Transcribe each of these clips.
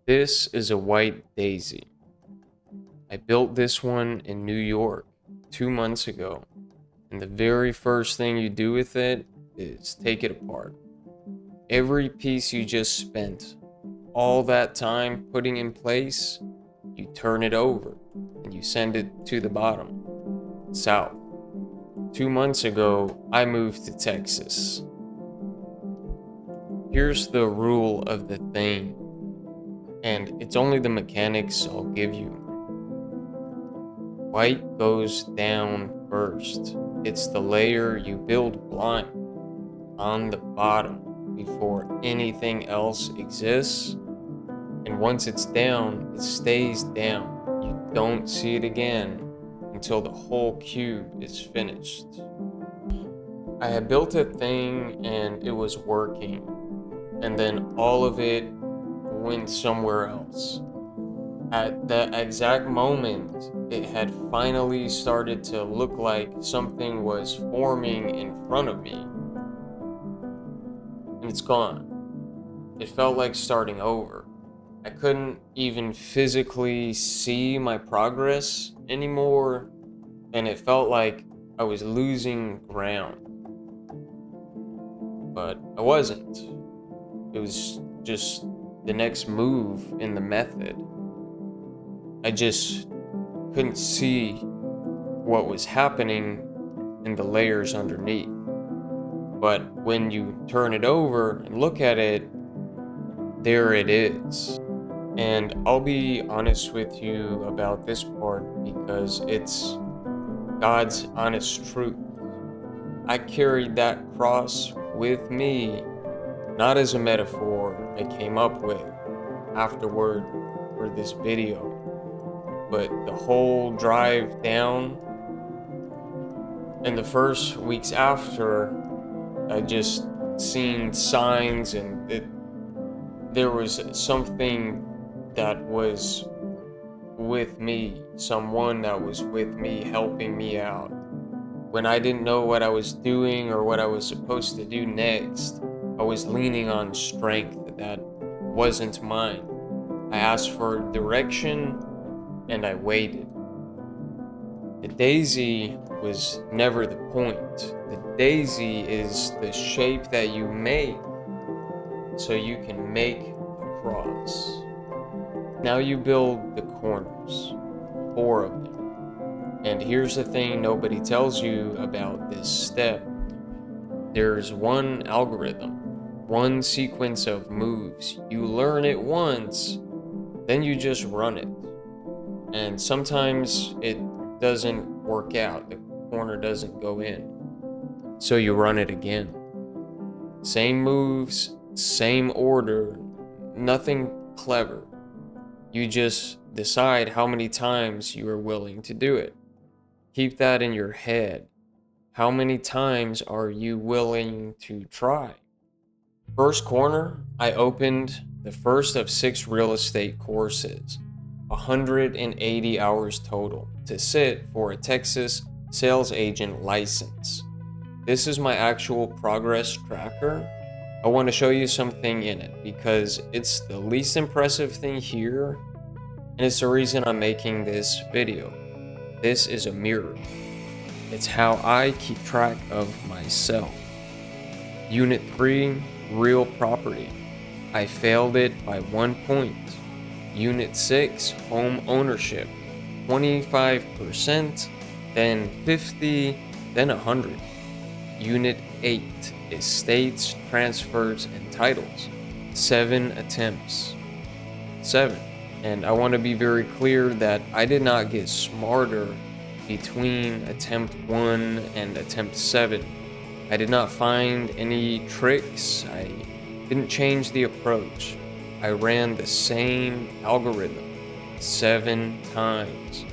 This is a white daisy. I built this one in New York 2 months ago, and the very first thing you do with it is take it apart. Every piece you just spent all that time putting in place, you turn it over and you send it to the bottom, south. 2 months ago, I moved to Texas. Here's the rule of the thing, and it's only the mechanics I'll give you. White goes down first. It's the layer you build blind, on the bottom, before anything else exists. And once it's down, it stays down. You don't see it again until the whole cube is finished. I had built a thing and it was working, and then all of it went somewhere else. At that exact moment, it had finally started to look like something was forming in front of me. And it's gone. It felt like starting over. I couldn't even physically see my progress anymore, and it felt like I was losing ground. But I wasn't. It was just the next move in the method. I just couldn't see what was happening in the layers underneath. But when you turn it over and look at it, there it is. And I'll be honest with you about this part because it's God's honest truth. I carried that cross with me, not as a metaphor I came up with afterward for this video, but the whole drive down and the first weeks after, I just seen signs, and there was something that was with me, someone that was with me, helping me out. When I didn't know what I was doing or what I was supposed to do next, I was leaning on strength that wasn't mine. I asked for direction and I waited. The daisy was never the point. The daisy is the shape that you make so you can make the cross. Now you build the corners, 4 of them. And here's the thing nobody tells you about this step. There's one algorithm, one sequence of moves. You learn it once, then you just run it. And sometimes it doesn't work out. The corner doesn't go in. So you run it again. Same moves, same order, nothing clever. You just decide how many times you are willing to do it. Keep that in your head. How many times are you willing to try? First corner, I opened the first of 6 real estate courses, 180 hours total, to sit for a Texas sales agent license. This is my actual progress tracker. I want to show you something in it because it's the least impressive thing here, and it's the reason I'm making this video. This is a mirror. It's how I keep track of myself. Unit 3, real property. I failed it by 1 point. Unit 6, home ownership. 25%, then 50, then 100. Unit 8, estates, transfers, and titles. 7 attempts. 7. And I want to be very clear that I did not get smarter between attempt 1 and attempt 7. I did not find any tricks. I didn't change the approach. I ran the same algorithm 7 times.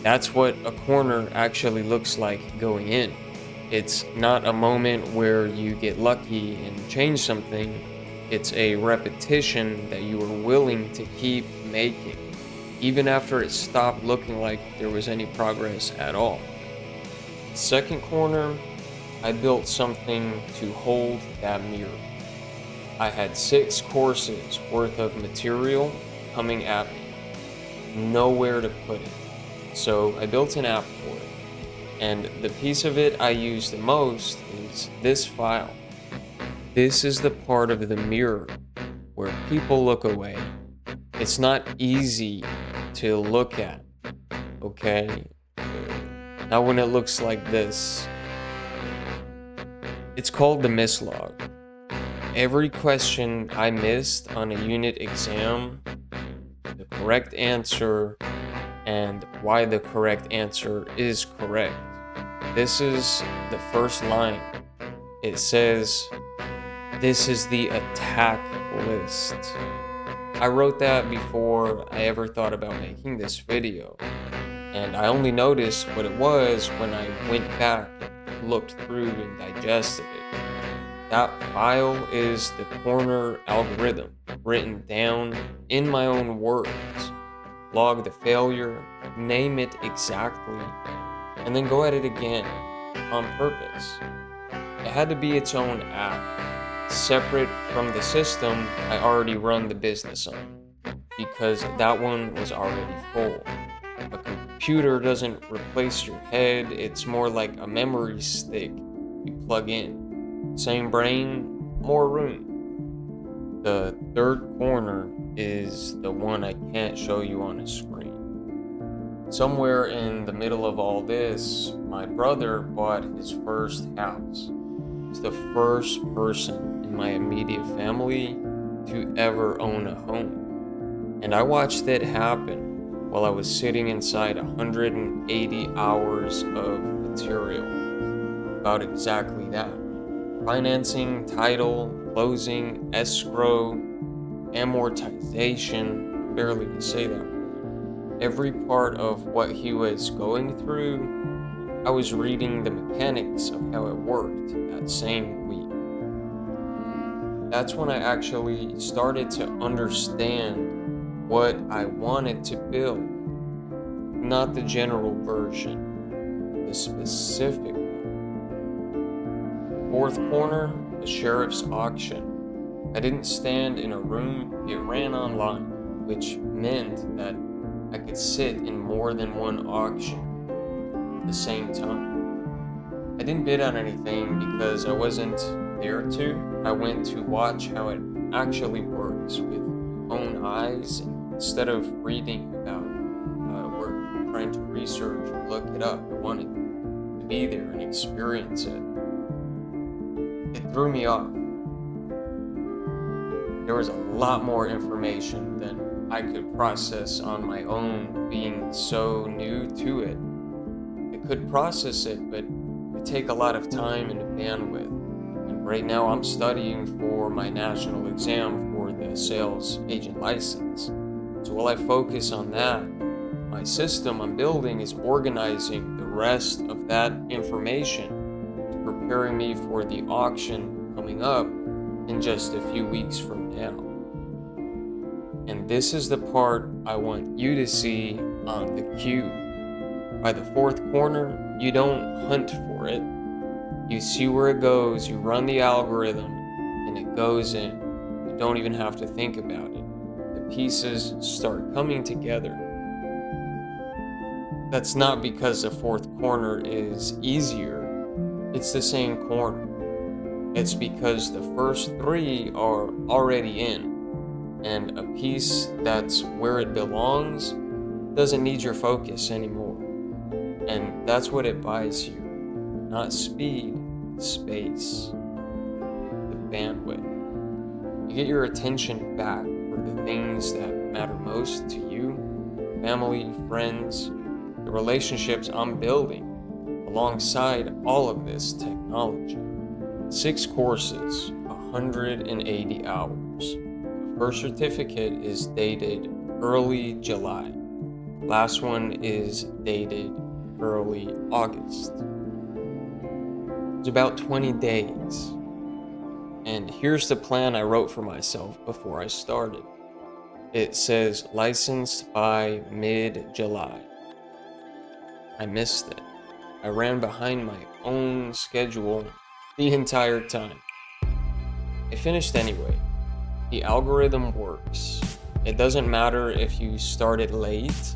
That's what a corner actually looks like going in. It's not a moment where you get lucky and change something. It's a repetition that you are willing to keep making, even after it stopped looking like there was any progress at all. Second corner, I built something to hold that mirror. I had 6 courses worth of material coming at me, nowhere to put it. So I built an app for it, and the piece of it I use the most is this file. This is the part of the mirror where people look away. It's not easy to look at, okay? Not when it looks like this. It's called the miss log. Every question I missed on a unit exam, the correct answer, and why the correct answer is correct. This is the first line. It says, "This is the attack list." I wrote that before I ever thought about making this video, and I only noticed what it was when I went back and looked through and digested it. That file is the corner algorithm written down in my own words. Log the failure, name it exactly, and then go at it again on purpose. It had to be its own app, separate from the system I already run the business on, because that one was already full. A computer doesn't replace your head, it's more like a memory stick you plug in. Same brain, more room. The third corner is the one I can't show you on a screen. Somewhere in the middle of all this, my brother bought his first house. He's the first person in my immediate family to ever own a home. And I watched it happen while I was sitting inside 180 hours of material about exactly that. Financing, title, closing, escrow, amortization, barely can say that word. Every part of what he was going through, I was reading the mechanics of how it worked that same week. That's when I actually started to understand what I wanted to build. Not the general version, the specific one. Fourth corner, the sheriff's auction. I didn't stand in a room, it ran online, which meant that I could sit in more than one auction at the same time. I didn't bid on anything because I wasn't there to. I went to watch how it actually works with own eyes instead of reading about or trying to research or look it up. I wanted to be there and experience it. It threw me off. There was a lot more information than I could process on my own, being so new to it. I could process it, but it would take a lot of time and bandwidth. And right now I'm studying for my national exam for the sales agent license. So while I focus on that, my system I'm building is organizing the rest of that information, preparing me for the auction coming up in just a few weeks from now. And this is the part I want you to see on the cube. By the fourth corner, you don't hunt for it. You see where it goes, you run the algorithm, and it goes in. You don't even have to think about it. The pieces start coming together. That's not because the fourth corner is easier. It's the same corner. It's because the first 3 are already in, and a piece that's where it belongs doesn't need your focus anymore. And that's what it buys you. Not speed, space. The bandwidth. You get your attention back for the things that matter most to you, family, friends, the relationships I'm building alongside all of this technology. 6 courses, 180 hours. The first certificate is dated early July. Last one is dated early August. It's about 20 days. And here's the plan I wrote for myself before I started. It says licensed by mid-July. I missed it. I ran behind my own schedule the entire time. I finished anyway, the algorithm works. It doesn't matter if you started late,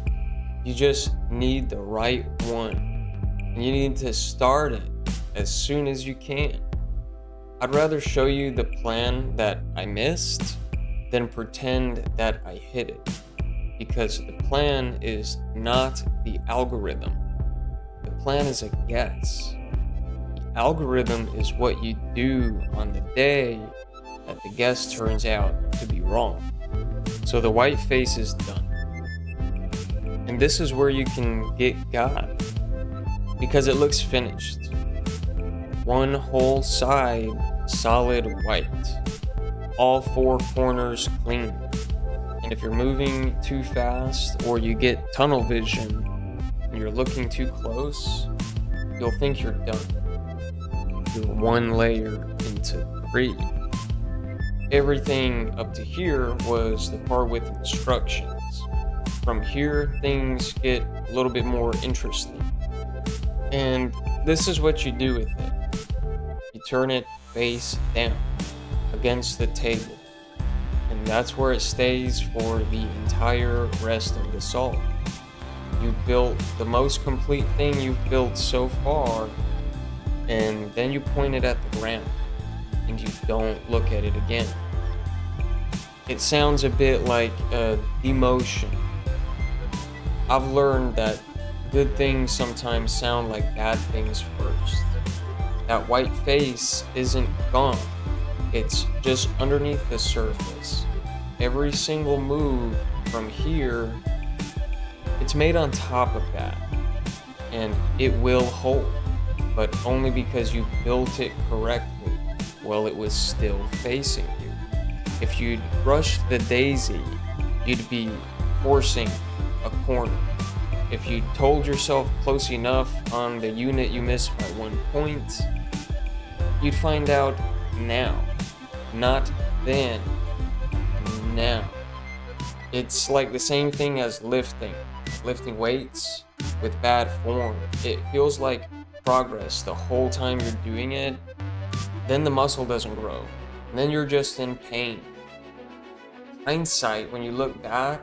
you just need the right one. And you need to start it as soon as you can. I'd rather show you the plan that I missed than pretend that I hit it. Because the plan is not the algorithm. The plan is a guess. The algorithm is what you do on the day that the guess turns out to be wrong. So the white face is done. And this is where you can get God, because it looks finished. One whole side solid white. All four corners clean. And if you're moving too fast or you get tunnel vision and you're looking too close, you'll think you're done. You're one layer into 3. Everything up to here was the part with instructions. From here, things get a little bit more interesting. And this is what you do with it. You turn it face down against the table. And that's where it stays for the entire rest of the solve. You built the most complete thing you've built so far, and then you point it at the ground, and you don't look at it again. It sounds a bit like a demotion. I've learned that good things sometimes sound like bad things first. That white face isn't gone. It's just underneath the surface. Every single move from here, it's made on top of that. And it will hold, but only because you built it correctly while it was still facing you. If you'd rushed the daisy, you'd be forcing a corner. If you told yourself close enough on the unit you missed by 1 point, you'd find out now, not then, now. It's like the same thing as lifting weights with bad form. It feels like progress the whole time you're doing it, then the muscle doesn't grow, and then you're just in pain. Hindsight, when you look back,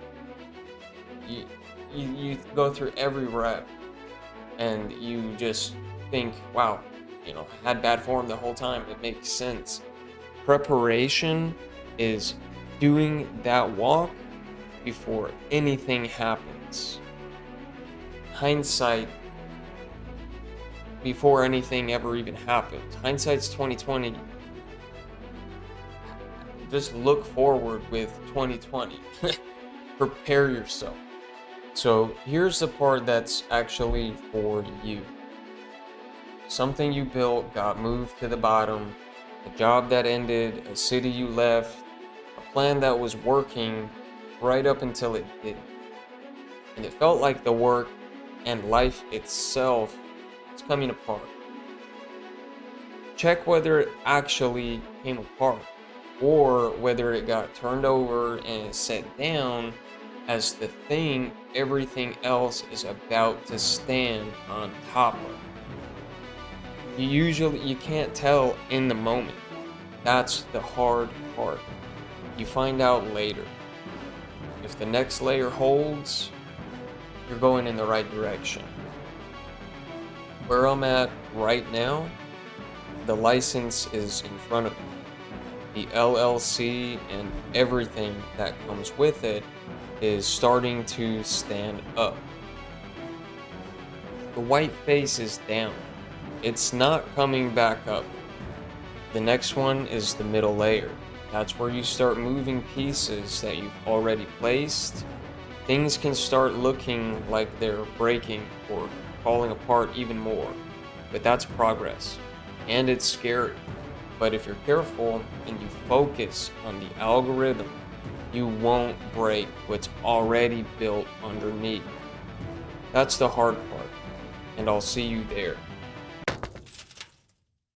you go through every rep and you just think, wow, I had bad form the whole time. It makes sense. Preparation is doing that walk before anything happens. Hindsight, before anything ever even happens. Hindsight's 2020. Just look forward with 2020. Prepare yourself. So here's the part that's actually for you. Something you built got moved to the bottom, a job that ended, a city you left, a plan that was working right up until it didn't. And it felt like the work and life itself is coming apart. Check whether it actually came apart, or whether it got turned over and set down as the thing everything else is about to stand on top of. You can't tell in the moment. That's the hard part. You find out later. If the next layer holds, you're going in the right direction. Where I'm at right now, the license is in front of me. The LLC and everything that comes with it is starting to stand up. The white face is down. It's not coming back up. The next one is the middle layer. That's where you start moving pieces that you've already placed. Things can start looking like they're breaking or falling apart even more. But that's progress. And it's scary. But if you're careful and you focus on the algorithm, you won't break what's already built underneath. That's the hard part, and I'll see you there.